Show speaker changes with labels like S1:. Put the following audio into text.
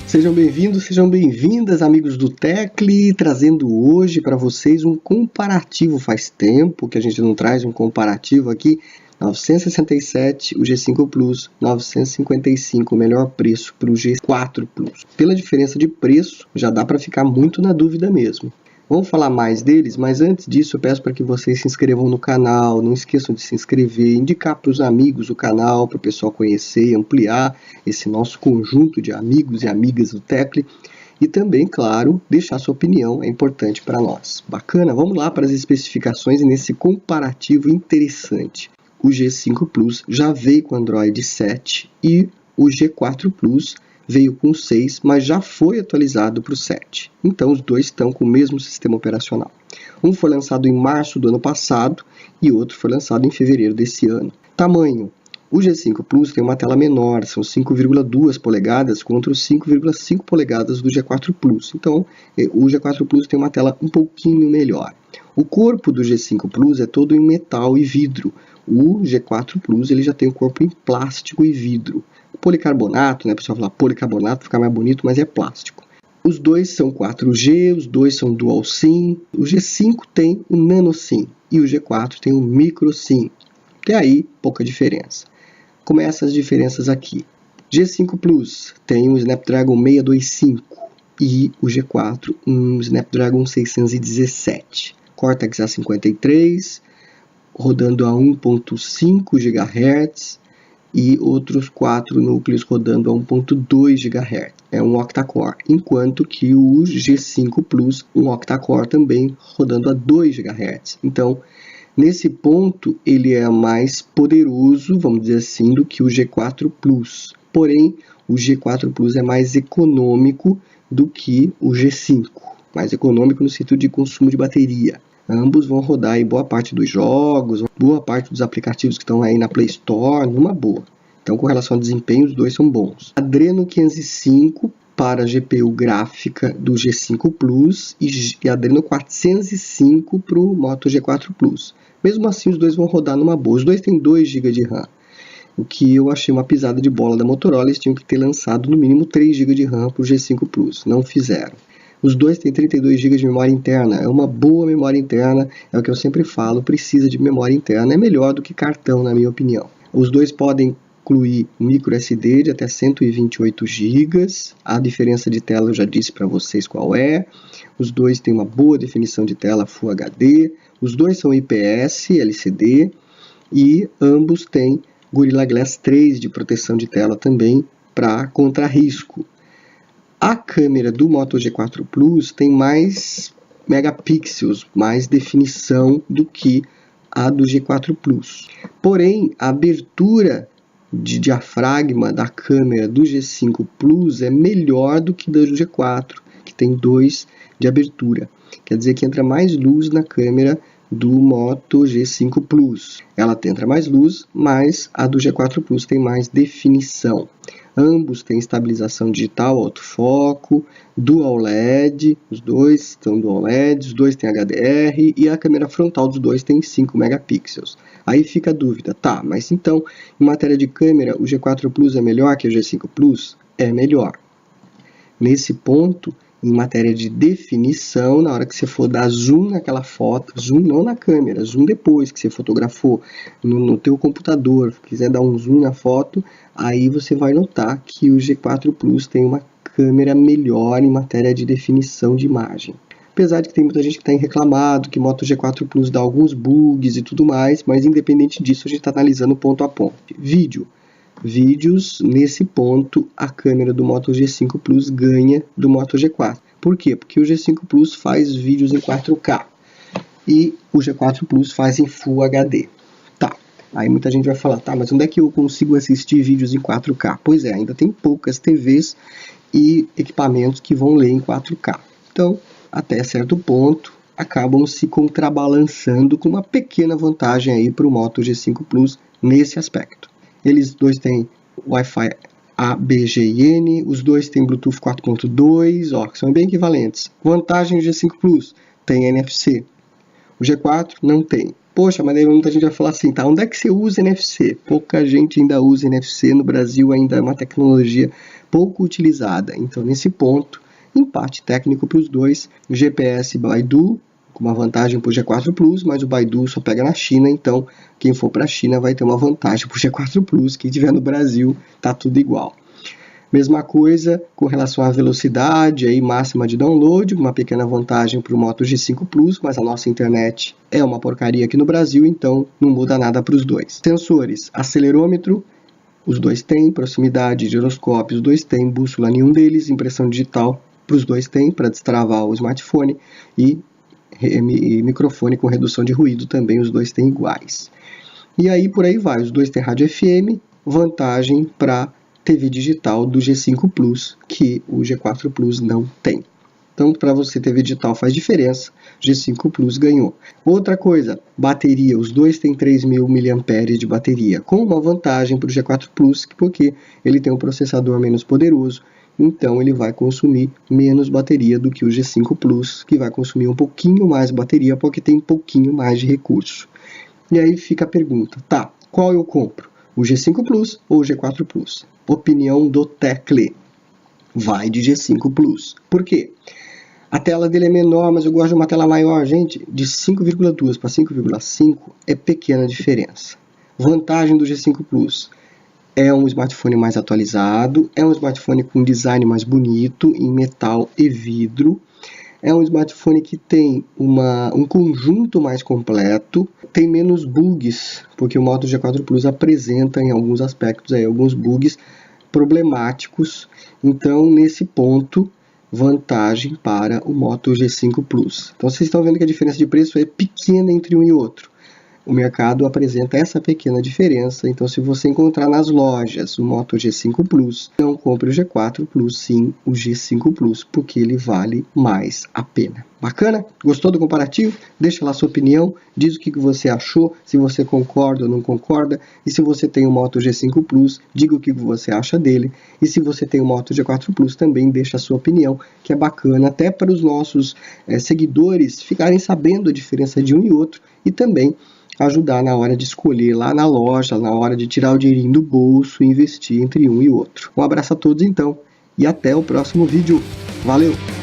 S1: Sejam bem-vindos, sejam bem-vindas, amigos do Tecli, trazendo hoje para vocês um comparativo. Faz tempo que a gente não traz um comparativo aqui. 967 o G5 Plus, 955 o melhor preço para o G4 Plus. Pela diferença de preço, já dá para ficar muito na dúvida mesmo. Vamos falar mais deles, mas antes disso eu peço para que vocês se inscrevam no canal, não esqueçam de se inscrever, indicar para os amigos o canal, para o pessoal conhecer e ampliar esse nosso conjunto de amigos e amigas do Tecli. E também, claro, deixar sua opinião, é importante para nós. Bacana? Vamos lá para as especificações e nesse comparativo interessante. O G5 Plus já veio com Android 7 e o G4 Plus veio com 6, mas já foi atualizado para o 7. Então, os dois estão com o mesmo sistema operacional. Um foi lançado em março do ano passado e outro foi lançado em fevereiro desse ano. Tamanho. O G5 Plus tem uma tela menor, são 5,2 polegadas contra os 5,5 polegadas do G4 Plus. Então, o G4 Plus tem uma tela um pouquinho melhor. O corpo do G5 Plus é todo em metal e vidro. O G4 Plus ele já tem um corpo em plástico e vidro. Policarbonato, né? O pessoal fala policarbonato, fica mais bonito, mas é plástico. Os dois são 4G, os dois são Dual SIM. O G5 tem o Nano SIM e o G4 tem o Micro SIM. Até aí, pouca diferença. Começam as diferenças aqui. G5 Plus tem um Snapdragon 625 e o G4 um Snapdragon 617. Cortex A53, rodando a 1.5 GHz e outros 4 núcleos rodando a 1.2 GHz. É um octa-core, enquanto que o G5 Plus, um octa-core também rodando a 2 GHz. Então, nesse ponto, ele é mais poderoso, vamos dizer assim, do que o G4 Plus. Porém, o G4 Plus é mais econômico do que o G5. Mais econômico no sentido de consumo de bateria. Ambos vão rodar aí boa parte dos jogos, boa parte dos aplicativos que estão aí na Play Store, numa boa. Então, com relação ao desempenho, os dois são bons. Adreno 505 para a GPU gráfica do G5 Plus e Adreno 405 para o Moto G4 Plus. Mesmo assim, os dois vão rodar numa boa. Os dois têm 2 GB de RAM. O que eu achei uma pisada de bola da Motorola, eles tinham que ter lançado no mínimo 3 GB de RAM para o G5 Plus. Não fizeram. Os dois têm 32 GB de memória interna, é uma boa memória interna, é o que eu sempre falo, precisa de memória interna, é melhor do que cartão, na minha opinião. Os dois podem incluir micro SD de até 128 GB, a diferença de tela eu já disse para vocês qual é, os dois têm uma boa definição de tela Full HD, os dois são IPS, LCD e ambos têm Gorilla Glass 3 de proteção de tela também para contra risco. A câmera do Moto G4 Plus tem mais megapixels, mais definição do que a do G4 Plus. Porém, a abertura de diafragma da câmera do G5 Plus é melhor do que da do G4, que tem 2 de abertura. Quer dizer que entra mais luz na câmera do Moto G5 Plus. Ela entra mais luz, mas a do G4 Plus tem mais definição. Ambos têm estabilização digital, autofoco, Dual LED, os dois estão Dual LED, os dois têm HDR e a câmera frontal dos dois tem 5 megapixels. Aí fica a dúvida, tá, mas então, em matéria de câmera, o G4 Plus é melhor que o G5 Plus? É melhor. Nesse ponto, em matéria de definição, na hora que você for dar zoom naquela foto, zoom não na câmera, zoom depois que você fotografou no teu computador, quiser dar um zoom na foto, aí você vai notar que o G4 Plus tem uma câmera melhor em matéria de definição de imagem. Apesar de que tem muita gente que tem reclamado que Moto G4 Plus dá alguns bugs e tudo mais, mas independente disso a gente está analisando ponto a ponto. Vídeos, nesse ponto, a câmera do Moto G5 Plus ganha do Moto G4. Por quê? Porque o G5 Plus faz vídeos em 4K e o G4 Plus faz em Full HD. Tá, aí muita gente vai falar, tá, mas onde é que eu consigo assistir vídeos em 4K? Pois é, ainda tem poucas TVs e equipamentos que vão ler em 4K. Então, até certo ponto, acabam se contrabalançando com uma pequena vantagem aí para o Moto G5 Plus nesse aspecto. Eles dois têm Wi-Fi A, B, G e N, os dois têm Bluetooth 4.2, ó, que são bem equivalentes. Vantagem do G5 Plus, tem NFC. O G4 não tem. Poxa, mas aí muita gente vai falar assim, tá, onde é que você usa NFC? Pouca gente ainda usa NFC, no Brasil ainda é uma tecnologia pouco utilizada. Então, nesse ponto, empate técnico para os dois. O GPS Baidu com uma vantagem para o G4 Plus, mas o Baidu só pega na China, então quem for para a China vai ter uma vantagem para o G4 Plus, quem estiver no Brasil tá tudo igual. Mesma coisa com relação à velocidade aí máxima de download, uma pequena vantagem para o Moto G5 Plus, mas a nossa internet é uma porcaria aqui no Brasil, então não muda nada para os dois. Sensores, acelerômetro, os dois têm, proximidade, giroscópio, os dois têm, bússola nenhum deles, impressão digital, para os dois têm, para destravar o smartphone, e microfone com redução de ruído também, os dois têm iguais. E aí por aí vai, os dois têm rádio FM, vantagem para TV digital do G5 Plus, que o G4 Plus não tem. Então, para você, TV digital faz diferença, G5 Plus ganhou. Outra coisa, bateria, os dois têm 3.000 mAh de bateria, com uma vantagem para o G4 Plus, porque ele tem um processador menos poderoso, então ele vai consumir menos bateria do que o G5 Plus, que vai consumir um pouquinho mais bateria, porque tem um pouquinho mais de recurso. E aí fica a pergunta, tá, qual eu compro? O G5 Plus ou o G4 Plus? Opinião do Tecle, vai de G5 Plus. Por quê? A tela dele é menor, mas eu gosto de uma tela maior, gente. De 5,2 para 5,5 é pequena diferença. Vantagem do G5 Plus. É um smartphone mais atualizado, é um smartphone com design mais bonito, em metal e vidro. É um smartphone que tem um conjunto mais completo, tem menos bugs, porque o Moto G4 Plus apresenta em alguns aspectos aí, alguns bugs problemáticos. Então, nesse ponto, vantagem para o Moto G5 Plus. Então, vocês estão vendo que a diferença de preço é pequena entre um e outro. O mercado apresenta essa pequena diferença, então se você encontrar nas lojas o Moto G5 Plus, não compre o G4 Plus, sim o G5 Plus, porque ele vale mais a pena. Bacana? Gostou do comparativo? Deixa lá sua opinião, diz o que você achou, se você concorda ou não concorda, e se você tem o Moto G5 Plus, diga o que você acha dele, e se você tem o Moto G4 Plus, também deixa a sua opinião, que é bacana até para os nossos seguidores ficarem sabendo a diferença de um e outro, e também ajudar na hora de escolher lá na loja, na hora de tirar o dinheirinho do bolso e investir entre um e outro. Um abraço a todos então e até o próximo vídeo. Valeu!